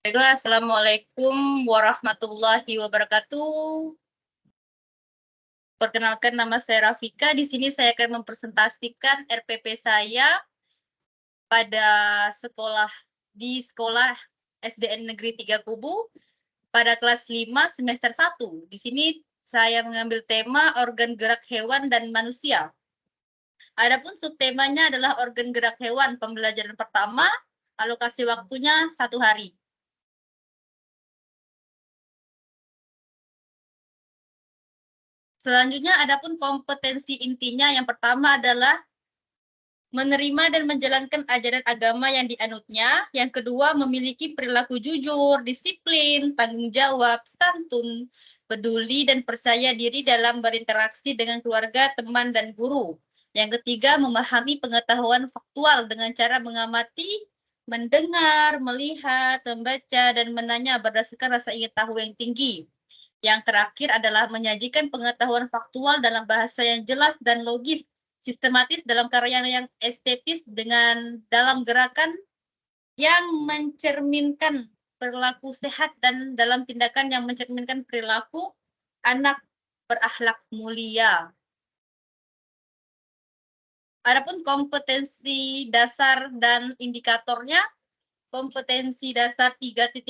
Baiklah, Assalamualaikum warahmatullahi wabarakatuh. Perkenalkan, nama saya Rafika. Di sini saya akan mempresentasikan RPP saya pada sekolah SDN Negeri 3 Kubu pada kelas 5 semester 1. Di sini saya mengambil tema organ gerak hewan dan manusia. Adapun subtemanya adalah organ gerak hewan. Pembelajaran pertama, alokasi waktunya 1 hari. Selanjutnya, adapun kompetensi intinya yang pertama adalah menerima dan menjalankan ajaran agama yang dianutnya. Yang kedua, memiliki perilaku jujur, disiplin, tanggung jawab, santun, peduli, dan percaya diri dalam berinteraksi dengan keluarga, teman, dan guru. Yang ketiga, memahami pengetahuan faktual dengan cara mengamati, mendengar, melihat, membaca, dan menanya berdasarkan rasa ingin tahu yang tinggi. Yang terakhir adalah menyajikan pengetahuan faktual dalam bahasa yang jelas dan logis, sistematis dalam karya yang estetis dengan dalam gerakan yang mencerminkan perilaku sehat dan dalam tindakan yang mencerminkan perilaku anak berakhlak mulia. Adapun kompetensi dasar dan indikatornya, kompetensi dasar 3.1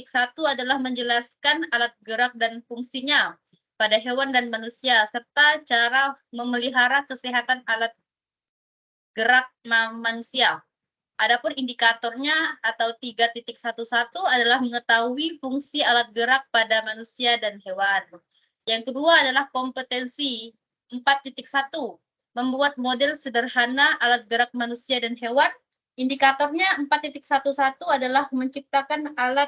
adalah menjelaskan alat gerak dan fungsinya pada hewan dan manusia, serta cara memelihara kesehatan alat gerak manusia. Adapun indikatornya atau 3.11 adalah mengetahui fungsi alat gerak pada manusia dan hewan. Yang kedua adalah kompetensi 4.1, membuat model sederhana alat gerak manusia dan hewan. Indikatornya 4.11 adalah menciptakan alat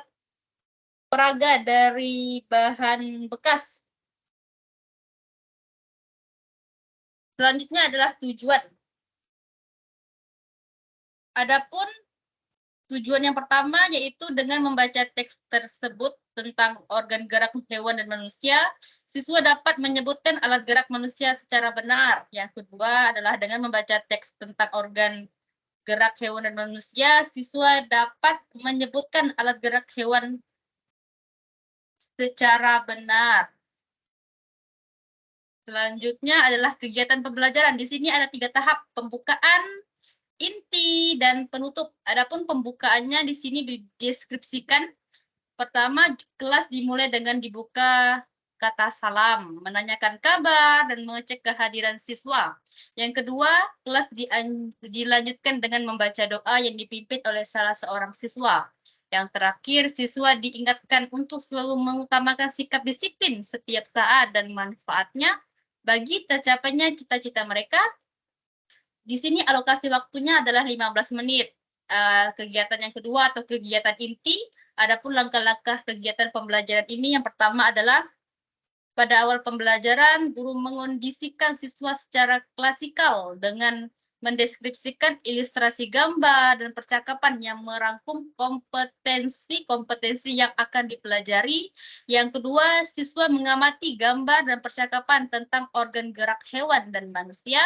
peraga dari bahan bekas. Selanjutnya adalah tujuan. Adapun tujuan yang pertama yaitu dengan membaca teks tersebut tentang organ gerak hewan dan manusia, siswa dapat menyebutkan alat gerak manusia secara benar. Yang kedua adalah dengan membaca teks tentang organ gerak hewan dan manusia, siswa dapat menyebutkan alat gerak hewan secara benar. Selanjutnya adalah kegiatan pembelajaran. Di sini ada 3 tahap: pembukaan, inti, dan penutup. Adapun pembukaannya di sini dideskripsikan. Pertama, kelas dimulai dengan dibuka kata salam, menanyakan kabar, dan mengecek kehadiran siswa. Yang kedua, kelas dilanjutkan dengan membaca doa yang dipimpin oleh salah seorang siswa. Yang terakhir, siswa diingatkan untuk selalu mengutamakan sikap disiplin setiap saat dan manfaatnya bagi tercapainya cita-cita mereka. Di sini alokasi waktunya adalah 15 menit. Kegiatan yang kedua atau kegiatan inti, adapun langkah-langkah kegiatan pembelajaran ini yang pertama adalah pada awal pembelajaran, guru mengondisikan siswa secara klasikal dengan mendeskripsikan ilustrasi gambar dan percakapan yang merangkum kompetensi-kompetensi yang akan dipelajari. Yang kedua, siswa mengamati gambar dan percakapan tentang organ gerak hewan dan manusia.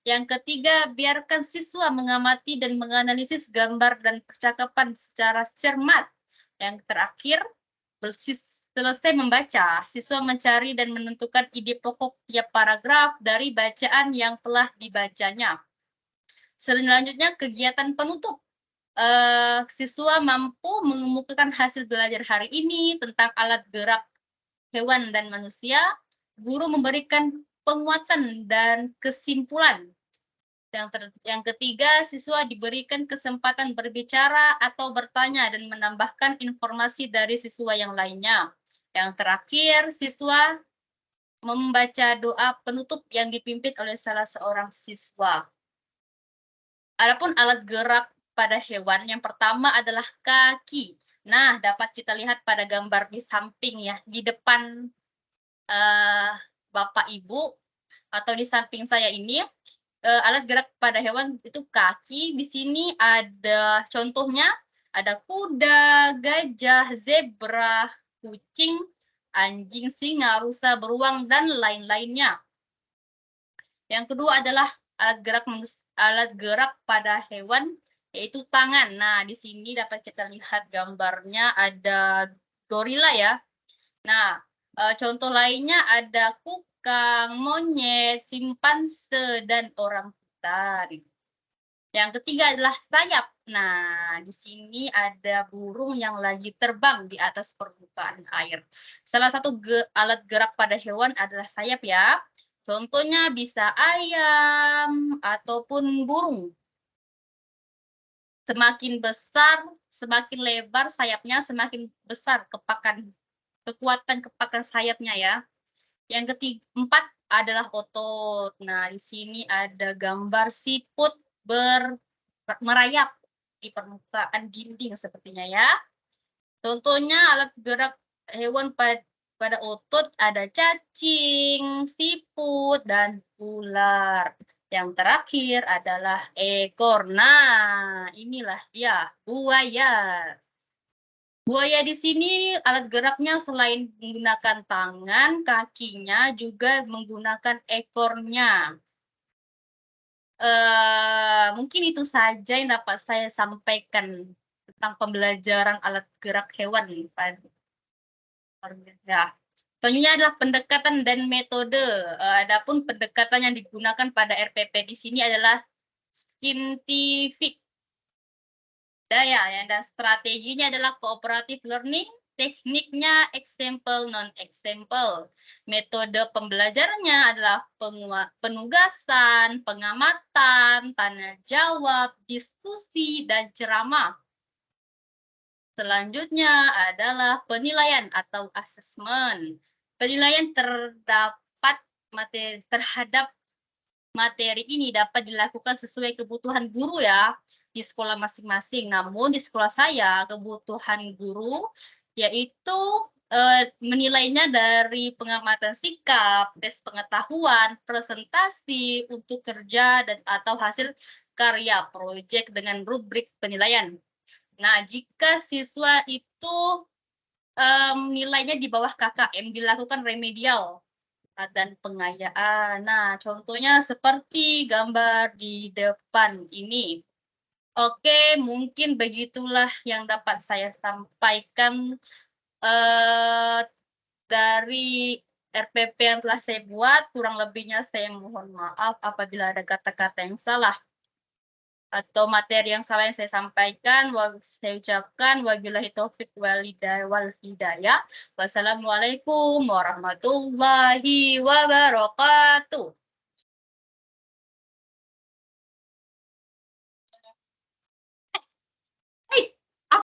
Yang ketiga, biarkan siswa mengamati dan menganalisis gambar dan percakapan secara cermat. Yang terakhir, selesai membaca, siswa mencari dan menentukan ide pokok tiap paragraf dari bacaan yang telah dibacanya. Selanjutnya, kegiatan penutup. Siswa mampu mengemukakan hasil belajar hari ini tentang alat gerak hewan dan manusia. Guru memberikan penguatan dan kesimpulan. Yang ketiga, siswa diberikan kesempatan berbicara atau bertanya dan menambahkan informasi dari siswa yang lainnya. Yang terakhir, siswa membaca doa penutup yang dipimpin oleh salah seorang siswa. Adapun alat gerak pada hewan, yang pertama adalah kaki. Nah, dapat kita lihat pada gambar di samping ya, di depan Bapak Ibu atau di samping saya ini, alat gerak pada hewan itu kaki. Di sini ada contohnya, ada kuda, gajah, zebra, kucing, anjing, singa, rusa, beruang, dan lain-lainnya. Yang kedua adalah alat gerak pada hewan yaitu tangan. Nah, di sini dapat kita lihat gambarnya ada gorila ya. Nah, contoh lainnya ada kukang, monyet, simpanse, dan orangutan. Yang ketiga adalah sayap. Nah, di sini ada burung yang lagi terbang di atas permukaan air. Salah satu alat gerak pada hewan adalah sayap ya. Contohnya bisa ayam ataupun burung. Semakin besar, semakin lebar sayapnya, semakin besar kekuatan kepakan sayapnya ya. Yang keempat adalah otot. Nah, di sini ada gambar siput merayap di permukaan dinding sepertinya ya. Contohnya alat gerak hewan pada otot ada cacing, siput, dan ular. Yang terakhir adalah ekor. Nah, inilah dia, buaya. Buaya di sini alat geraknya selain menggunakan tangan, kakinya juga menggunakan ekornya. Mungkin itu saja yang dapat saya sampaikan tentang pembelajaran alat gerak hewan. Ya. Selanjutnya adalah pendekatan dan metode. Adapun pendekatan yang digunakan pada RPP di sini adalah scientific. Dan strateginya adalah cooperative learning, tekniknya example non-example. Metode pembelajarannya adalah penugasan, pengamatan, tanya jawab, diskusi, dan ceramah. Selanjutnya adalah penilaian atau assessment. Penilaian terhadap materi ini dapat dilakukan sesuai kebutuhan guru ya di sekolah masing-masing. Namun di sekolah saya kebutuhan guru yaitu menilainya dari pengamatan sikap, tes pengetahuan, presentasi untuk kerja dan atau hasil karya proyek dengan rubrik penilaian. Nah, jika siswa itu nilainya di bawah KKM dilakukan remedial dan pengayaan. Nah, contohnya seperti gambar di depan ini. Oke, mungkin begitulah yang dapat saya sampaikan dari RPP yang telah saya buat. Kurang lebihnya saya mohon maaf apabila ada kata-kata yang salah atau materi yang salah yang saya sampaikan. Saya ucapkan wabillahi taufik wal hidayah. Wassalamualaikum warahmatullahi wabarakatuh.